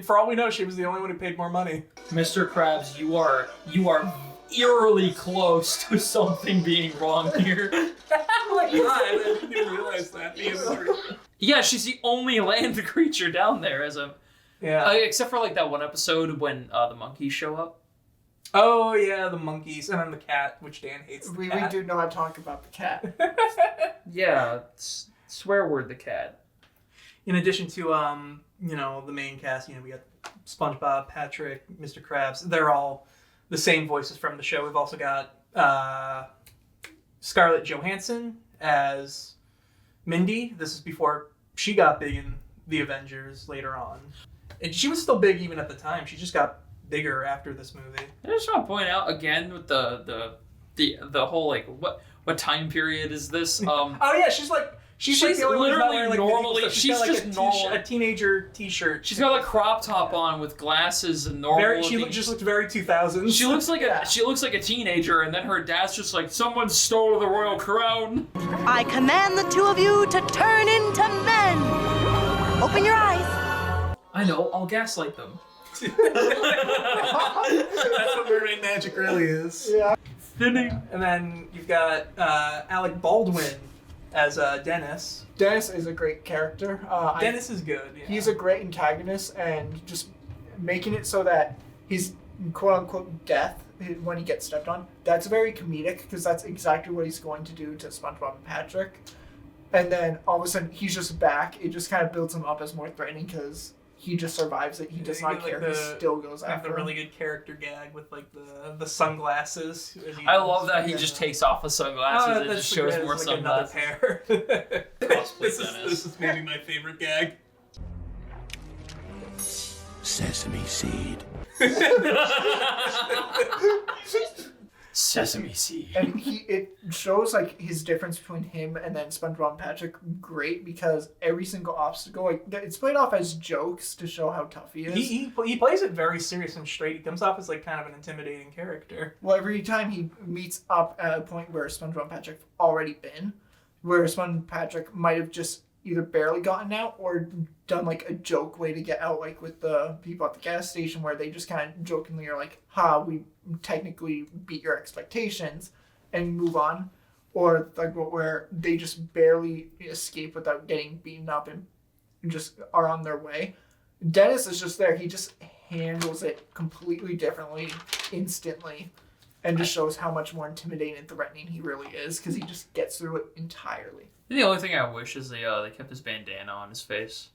For all we know, she was the only one who paid more money. Mr. Krabs, you are eerily close to something being wrong here. I didn't even realize that. Yeah, she's the only land creature down there except for like that one episode when the monkeys show up. Oh yeah, the monkeys and then the cat, which Dan hates. We do not talk about the cat. Yeah, swear word the cat. In addition to the main cast, we got SpongeBob, Patrick, Mr. Krabs. They're all the same voices from the show. We've also got Scarlett Johansson as Mindy. This is before she got big in the Avengers later on. And she was still big even at the time. She just got bigger after this movie. I just want to point out again with the whole like what time period is this? Oh yeah, she's like the only literally one normally she's got, just normal a teenager t-shirt. She's got a crop top on with glasses and normal. She just looked very 2000s. She looks like a teenager, and then her dad's just like, someone stole the royal crown. I command the two of you to turn into men. Open your eyes. I know. I'll gaslight them. That's what mermaid magic really is. Yeah. Thinning. And then you've got Alec Baldwin as Dennis. Dennis is a great character. Dennis is good. Yeah. He's a great antagonist, and just making it so that he's quote-unquote death when he gets stepped on, that's very comedic, because that's exactly what he's going to do to SpongeBob and Patrick. And then all of a sudden, he's just back. It just kind of builds him up as more threatening, because he just survives it. He does not care. He still goes after the really good character gag with like the sunglasses. I love that he just takes off the sunglasses and just shows more sunglasses. Another pair. This is maybe my favorite gag. Sesame seed. Sesame seed. And it shows like his difference between him and then SpongeBob and Patrick great, because every single obstacle, like, it's played off as jokes to show how tough he is. He plays it very serious and straight. He comes off as like kind of an intimidating character. Well, every time he meets up at a point where SpongeBob and Patrick have already been, where SpongeBob and Patrick might have just either barely gotten out or done like a joke way to get out, like with the people at the gas station, where they just kind of jokingly are like, we technically beat your expectations, and move on. Or like where they just barely escape without getting beaten up and just are on their way. Dennis is just there. He just handles it completely differently, instantly. and just shows how much more intimidating and threatening he really is because he just gets through it entirely. The only thing I wish is they kept his bandana on his face.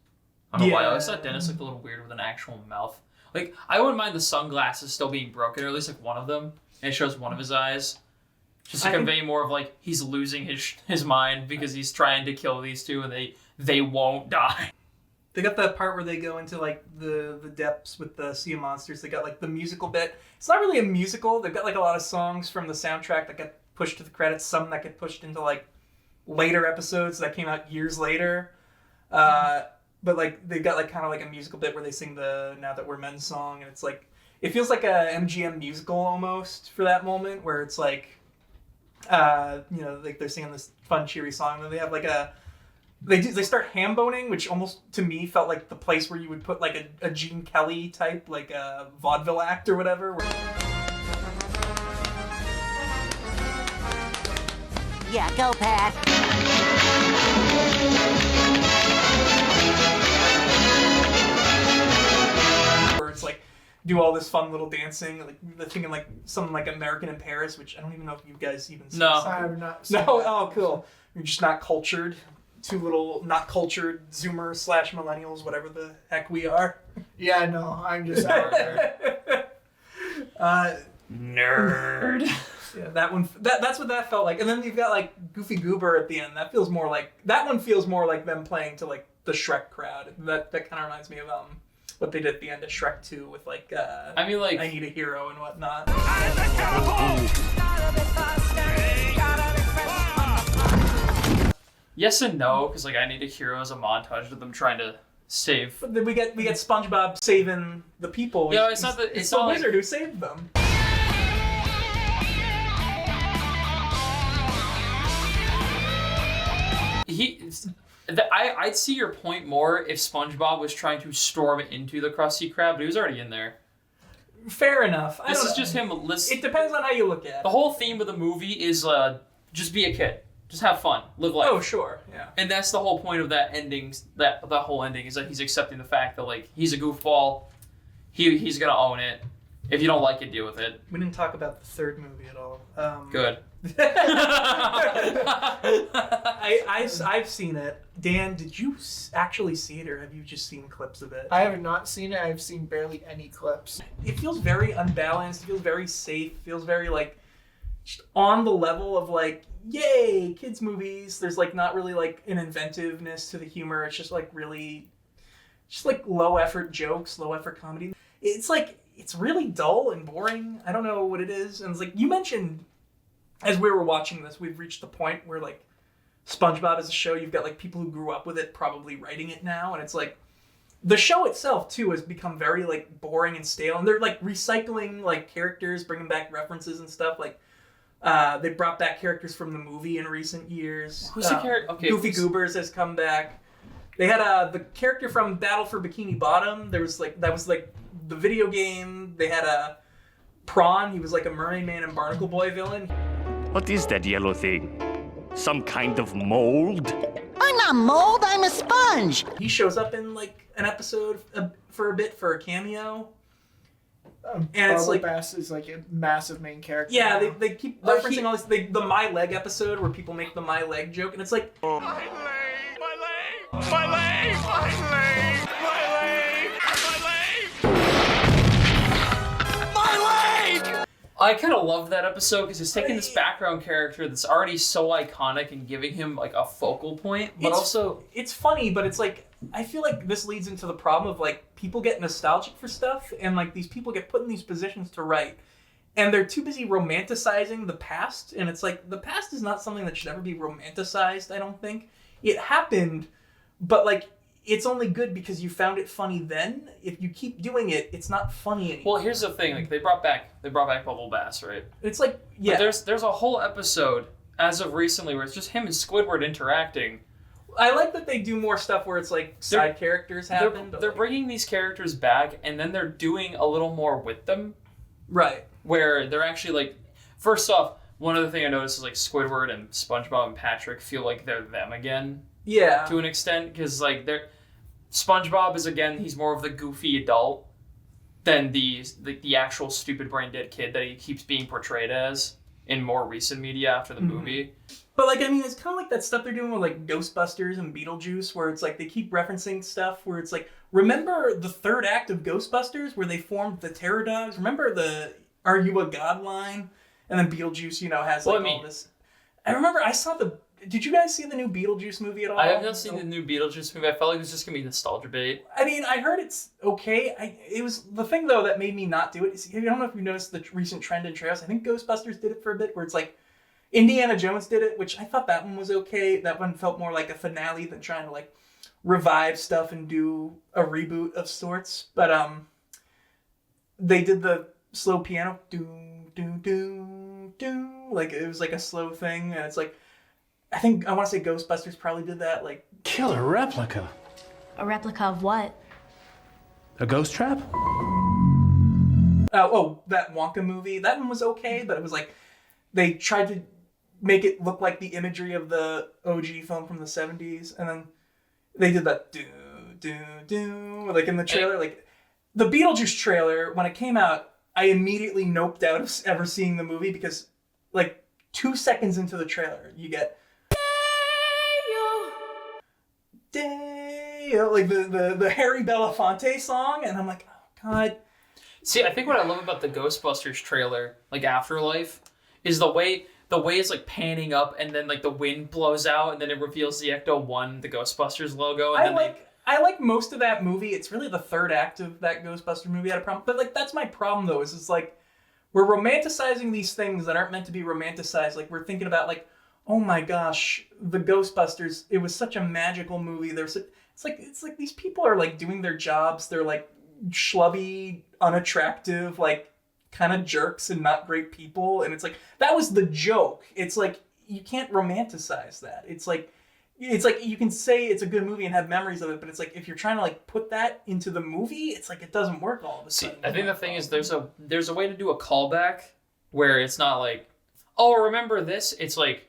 I don't know why. I always thought Dennis looked a little weird with an actual mouth. Like, I wouldn't mind the sunglasses still being broken, or at least like one of them, and it shows one of his eyes. Just to convey more of like he's losing his mind because he's trying to kill these two and they won't die. They got that part where they go into like the depths with the Sea of Monsters. They got like the musical bit. It's not really a musical. They've got like a lot of songs from the soundtrack that get pushed to the credits. Some that get pushed into like later episodes that came out years later. But like they've got like kind of like a musical bit where they sing the Now That We're Men song, and it's like it feels like a MGM musical almost for that moment where it's like like they're singing this fun cheery song, and then they have like they start ham boning, which almost to me felt like the place where you would put like a Gene Kelly type like a vaudeville act or whatever. Yeah, go, Pat. Where it's like do all this fun little dancing, like they're thinking like something like American in Paris, which I don't even know if you guys even see. No, I have not seen No, that. oh cool. You're just not cultured. Two little not cultured Zoomers / millennials, whatever the heck we are. Yeah, no, I'm just out there. nerd. Yeah, that one. That's what that felt like. And then you've got like Goofy Goober at the end. That feels more like them playing to like the Shrek crowd. That kind of reminds me of what they did at the end of Shrek 2 with like I mean, like I Need a Hero and whatnot. yes and no, because like I Need a Hero is a montage of them trying to save. But then we get SpongeBob saving the people. Yeah, it's not the wizard who saved them. I'd see your point more if SpongeBob was trying to storm into the Krusty Krab, but he was already in there. Fair enough. This is just him. It depends on how you look at it. The whole theme of the movie is just be a kid, just have fun, live life. Oh sure, yeah. And that's the whole point of that ending. That whole ending is that he's accepting the fact that like he's a goofball. He's gonna own it. If you don't like it, deal with it. We didn't talk about the third movie at all. Good. I've seen it. Dan, did you actually see it, or have you just seen clips of it? I have not seen it. I've seen barely any clips. It feels very unbalanced. It feels very safe. It feels very like just on the level of like, yay, kids movies. There's like not really like an inventiveness to the humor. It's just like really, just like low effort jokes, low effort comedy. It's like it's really dull and boring. I don't know what it is. And it's like you mentioned, as we were watching this, we've reached the point where like SpongeBob as a show, you've got like people who grew up with it probably writing it now, and it's like the show itself too has become very like boring and stale, and they're like recycling like characters, bringing back references and stuff. Like they brought back characters from the movie in recent years. Who's the character? Okay, Goofy Goobers has come back. They had the character from Battle for Bikini Bottom. There was like that was like the video game. They had a Prawn. He was like a Mermaid Man and Barnacle Boy villain. What is that yellow thing? Some kind of mold? I'm not mold, I'm a sponge. He shows up in like an episode for a bit for a cameo. And it's like Bass is like a massive main character. yeah, now. they keep referencing all this. The My Leg episode where people make the My Leg joke, and it's like My leg! My leg! My leg! My leg! My leg! My leg! My leg! I kind of love that episode because it's taking this background character that's already so iconic and giving him like a focal point, but also it's funny, but it's like I feel like this leads into the problem of like people get nostalgic for stuff, and like these people get put in these positions to write, and they're too busy romanticizing the past, and it's like the past is not something that should ever be romanticized. I don't think it happened, but like it's only good because you found it funny then. If you keep doing it, it's not funny anymore. well, here's the thing: like they brought back Bubble Bass, right? It's like yeah, But there's a whole episode as of recently where it's just him and Squidward interacting. I like that they do more stuff where it's like side characters happen. They're like, bringing these characters back, and then they're doing a little more with them. right. Where they're actually like, first off, one other thing I noticed is like Squidward and SpongeBob and Patrick feel like they're them again Yeah. to an extent, because like SpongeBob is again, he's more of the goofy adult, than the actual stupid brain dead kid that he keeps being portrayed as in more recent media after the movie. But like, I mean, it's kind of like that stuff they're doing with like Ghostbusters and Beetlejuice, where it's like they keep referencing stuff where it's like, remember the third act of Ghostbusters where they formed the Terror Dogs? Remember the "Are You a God" line? And then Beetlejuice, has like all this. I remember I saw Did you guys see the new Beetlejuice movie at all? I have not seen the new Beetlejuice movie. I felt like it was just gonna be nostalgia bait. I mean, I heard it's okay. It was the thing though that made me not do it. I don't know if you noticed the recent trend in trailers. I think Ghostbusters did it for a bit, where it's like Indiana Jones did it, which I thought that one was okay. That one felt more like a finale than trying to like revive stuff and do a reboot of sorts. But they did the slow piano, do do do do, like it was like a slow thing, and it's like. I want to say Ghostbusters probably did that, like... Killer replica. A replica of what? A ghost trap? That Wonka movie. That one was okay, but it was like... They tried to make it look like the imagery of the OG film from the 70s, and then they did that do, like in the trailer. Like, the Beetlejuice trailer, when it came out, I immediately noped out of ever seeing the movie because, like, 2 seconds into the trailer, you get... like the Harry Belafonte song, and I'm like, oh god. See, I think what I love about the Ghostbusters trailer, like Afterlife, is the way it's like panning up, and then like the wind blows out, and then it reveals the Ecto-1, the Ghostbusters logo. And I like most of that movie. It's really the third act of that Ghostbuster movie I had a problem, but like that's my problem though. Is it's like we're romanticizing these things that aren't meant to be romanticized. Like we're thinking about like, oh my gosh, the Ghostbusters, it was such a magical movie. It's like these people are like doing their jobs. They're like schlubby, unattractive, like kind of jerks and not great people. And it's like, that was the joke. It's like, you can't romanticize that. It's like you can say it's a good movie and have memories of it, but it's like, if you're trying to like put that into the movie, it's like, it doesn't work all of a sudden. I think the thing is there's a way to do a callback where it's not like, oh, remember this? It's like,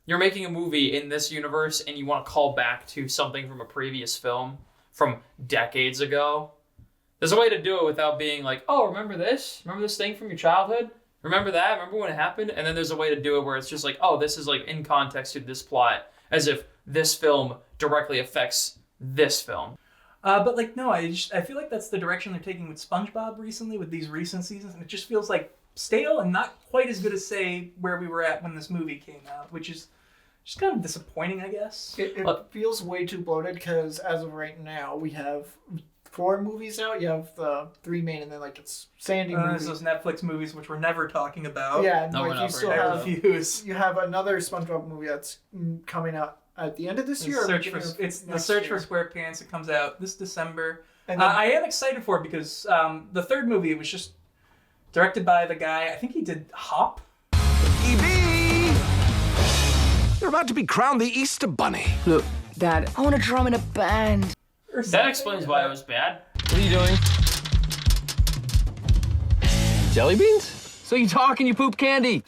you're making a movie in this universe and you want to call back to something from a previous film from decades ago. There's a way to do it without being like, oh, remember this? Remember this thing from your childhood? Remember that? Remember when it happened? And then there's a way to do it where it's just like, oh, this is like in context to this plot, as if this film directly affects this film. But like, no, I feel like that's the direction they're taking with SpongeBob recently, with these recent seasons, and it just feels like stale and not quite as good as, say, where we were at when this movie came out, which is just kind of disappointing, I guess. It feels way too bloated because as of right now, we have 4 movies out. You have the 3 main, and then like it's Sandy movies. Those Netflix movies, which we're never talking about. Yeah, no, like you still have refuse. You have another SpongeBob movie that's coming out at the end of this year. It's the Search for SquarePants. It comes out this December. And then, I am excited for it because the third movie was just directed by the guy. I think he did Hop. You're about to be crowned the Easter Bunny. Look, Dad, I want to drum in a band. That explains why it was bad. What are you doing? Jelly beans? So you talk and you poop candy.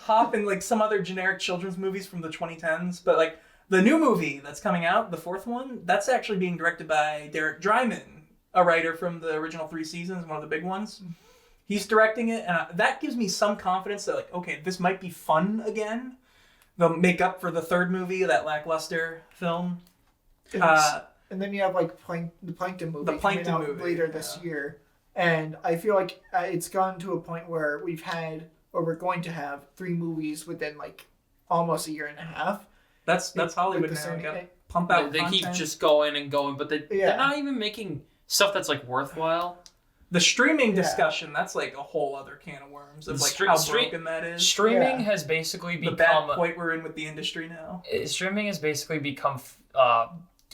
Hop and like some other generic children's movies from the 2010s, but like the new movie that's coming out, the 4th one, that's actually being directed by Derek Drymon, a writer from the original 3 seasons, one of the big ones. He's directing it, and that gives me some confidence that like, okay, this might be fun again. They'll make up for the 3rd movie, that lackluster film. and then you have like the Plankton movie coming out later this year. And I feel like it's gone to a point where we're going to have 3 movies within like almost a year and a half. That's Hollywood now. You gotta pump out They content. keep just going and going, but they're not even making stuff that's like worthwhile. The streaming discussion, that's like a whole other can of worms of like how broken that is. Streaming has basically become... The bad point we're in with the industry now. Streaming has basically become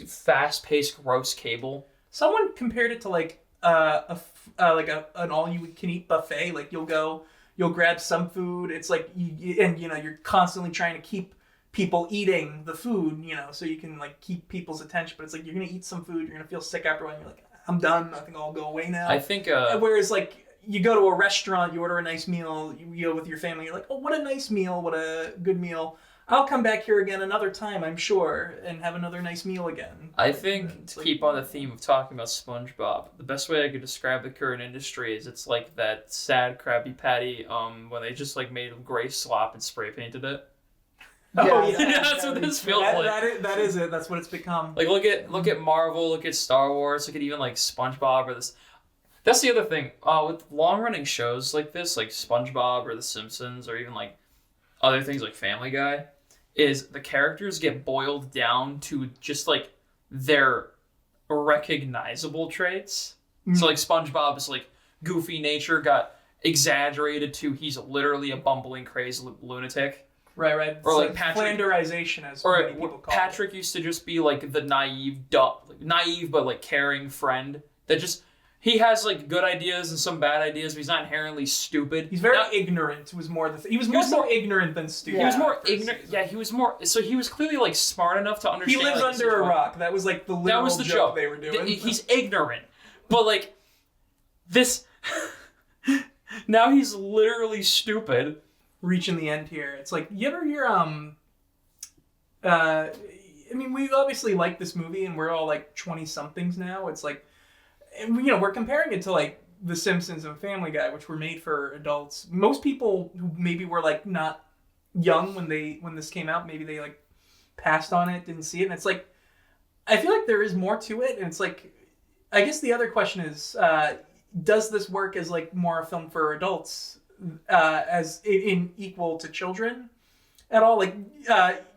fast-paced gross cable. Someone compared it to like an all-you-can-eat buffet. Like you'll grab some food. It's like, you're constantly trying to keep people eating the food, so you can like keep people's attention. But it's like, you're going to eat some food, you're going to feel sick after a while, and you're like, I'm done. I think I'll go away now. I think. Whereas, like, you go to a restaurant, you order a nice meal, you go with your family. You're like, oh, what a nice meal, what a good meal. I'll come back here again another time, I'm sure, and have another nice meal again. I think, to keep on the theme of talking about SpongeBob, the best way I could describe the current industry is it's like that sad Krabby Patty when they just like made gray slop and spray painted it. Oh yeah, that's what this feels like. That is it. That's what it's become. Like look at Marvel, look at Star Wars, look at even like SpongeBob or this. That's the other thing. With long running shows like this, like SpongeBob or The Simpsons, or even like other things like Family Guy, is the characters get boiled down to just like their recognizable traits. Mm-hmm. So like SpongeBob is like goofy nature got exaggerated to he's literally a bumbling crazy lunatic. Right. Or like Patrick, flanderization, as or many people call Patrick it. Used to just be like the naive but like caring friend that just he has like good ideas and some bad ideas, but he's not inherently stupid. He's very ignorant. Was more the he was more ignorant than stupid. He was more ignorant. Yeah, he was more. So he was clearly like smart enough to understand. He lives like, under a rock. That was like the literal joke they were doing. He's ignorant, but like this. Now he's literally stupid. Reaching the end here. It's like, you ever hear I mean, we obviously like this movie and we're all like 20 somethings now. It's like, and we're comparing it to like The Simpsons and Family Guy, which were made for adults. Most people who maybe were like not young when this came out, maybe they like passed on it, didn't see it. And it's like, I feel like there is more to it. And it's like, I guess the other question is, does this work as like more a film for adults? As in equal to children at all? Like,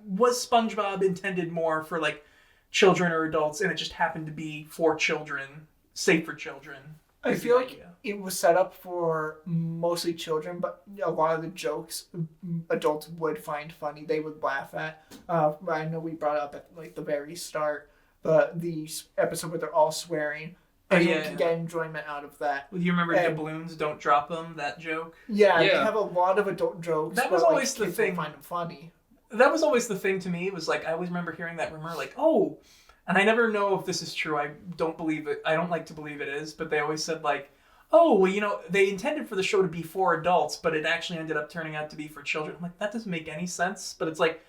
was SpongeBob intended more for like children or adults, and it just happened to be for children, safe for children? I feel like it was set up for mostly children, but a lot of the jokes adults would find funny. They would laugh at. I know we brought up at like the very start, but the episode where they're all swearing. Anyone can get enjoyment out of that. Do you remember doubloons, don't drop them, that joke? Yeah, they have a lot of adult jokes. That was always the thing. Find them funny. That was always the thing to me. It was like, I always remember hearing that rumor, like, oh, and I never know if this is true. I don't believe it. I don't like to believe it is, but they always said like, oh, well, they intended for the show to be for adults, but it actually ended up turning out to be for children. I'm like, that doesn't make any sense. But it's like,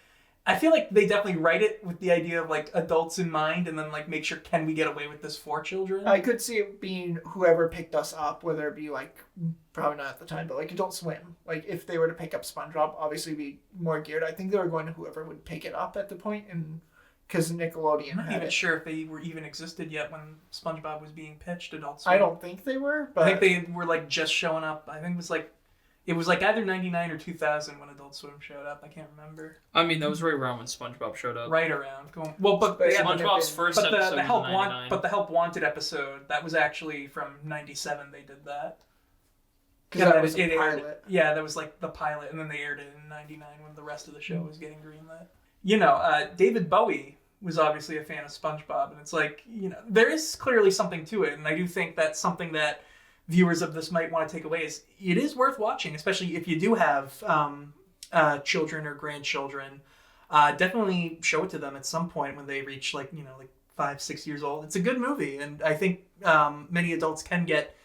I feel like they definitely write it with the idea of like adults in mind, and then like make sure, can we get away with this for children? I could see it being whoever picked us up, whether it be like, probably not at the time, but like Adult Swim. Like if they were to pick up SpongeBob, obviously be more geared. I think they were going to whoever would pick it up at the point, and because Nickelodeon I'm not even sure if they were even existed yet when SpongeBob was being pitched. Adult Swim. I don't think they were, but I think they were like just showing up. I think it was like either 99 or 2000 when Adult Swim showed up. I can't remember. I mean, that was right around when SpongeBob showed up. Right around. But SpongeBob's first episode the was 99. But the Help Wanted episode, that was actually from 97 they did that. Because that was the pilot. That was like the pilot, and then they aired it in 99 when the rest of the show was getting greenlit. David Bowie was obviously a fan of SpongeBob, and it's like, there is clearly something to it, and I do think that's something that viewers of this might want to take away is it is worth watching, especially if you do have children or grandchildren. Definitely show it to them at some point when they reach like 5-6 years old. It's a good movie, and I think many adults can get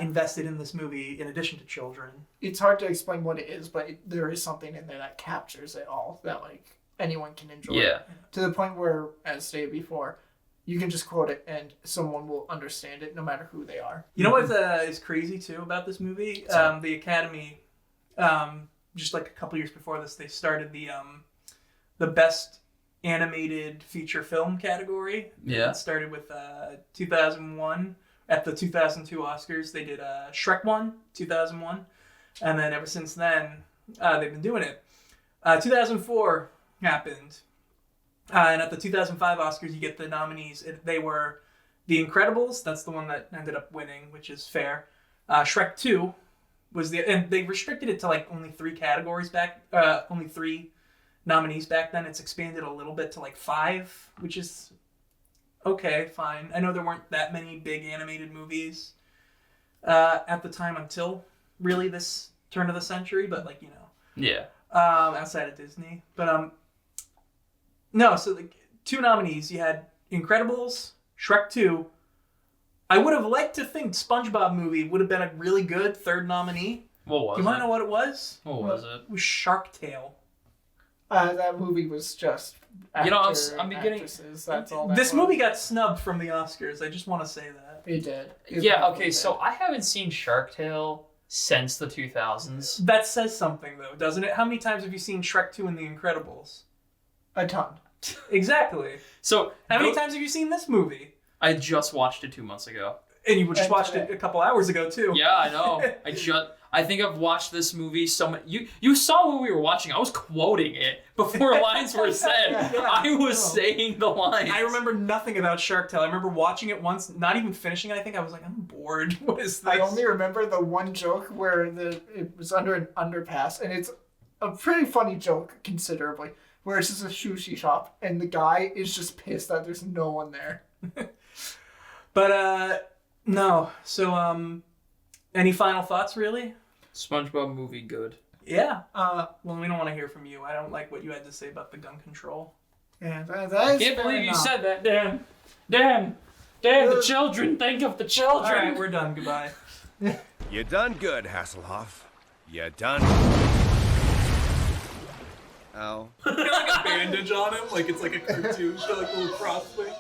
invested in this movie in addition to children. It's hard to explain what it is, but there is something in there that captures it all that like anyone can enjoy. Yeah. To the point where, as stated before, you can just quote it and someone will understand it no matter who they are. You know what is crazy too about this movie? The Academy, just like a couple years before this, they started the best animated feature film category. Yeah. It started with 2001. At the 2002 Oscars, they did Shrek 1, 2001. And then ever since then, they've been doing it. 2004 happened. And at the 2005 Oscars, you get the nominees. They were The Incredibles. That's the one that ended up winning, which is fair. Shrek 2 was and they restricted it to like only 3 categories only 3 nominees back then. It's expanded a little bit to like 5, which is okay, fine. I know there weren't that many big animated movies at the time until really this turn of the century, but like, Yeah. Outside of Disney. But no, so like 2 nominees. You had Incredibles, Shrek 2. I would have liked to think SpongeBob movie would have been a really good 3rd nominee. What was it? You want to know what it was? What was it? It was Shark Tale. That movie was just. You know, I'm beginning. That's all. This movie got snubbed from the Oscars. I just want to say that. It did. Yeah. Okay. So I haven't seen Shark Tale since the 2000s. That says something, though, doesn't it? How many times have you seen Shrek 2 and The Incredibles? A ton. Exactly. So how many times have you seen this movie? I just watched it 2 months ago. And you just watched it a couple hours ago too. Yeah, I know. I think I've watched this movie so much. You saw what we were watching. I was quoting it before lines were said. I was saying the lines. I remember nothing about Shark Tale. I remember watching it once, not even finishing it. I think I was like, I'm bored. What is this? I only remember the one joke where it was under an underpass, and it's a pretty funny joke considerably. Where it's just a sushi shop, and the guy is just pissed that there's no one there. But no. So any final thoughts, really? SpongeBob movie good. Yeah. Well, we don't want to hear from you. I don't like what you had to say about the gun control. Yeah, that is I can't believe you said that, Dan. Dan, the children. Think of the children. All right, we're done. Goodbye. You done good, Hasselhoff. You done. Ow. Like a bandage on him, like it's like a cartoon show, like a little crossway.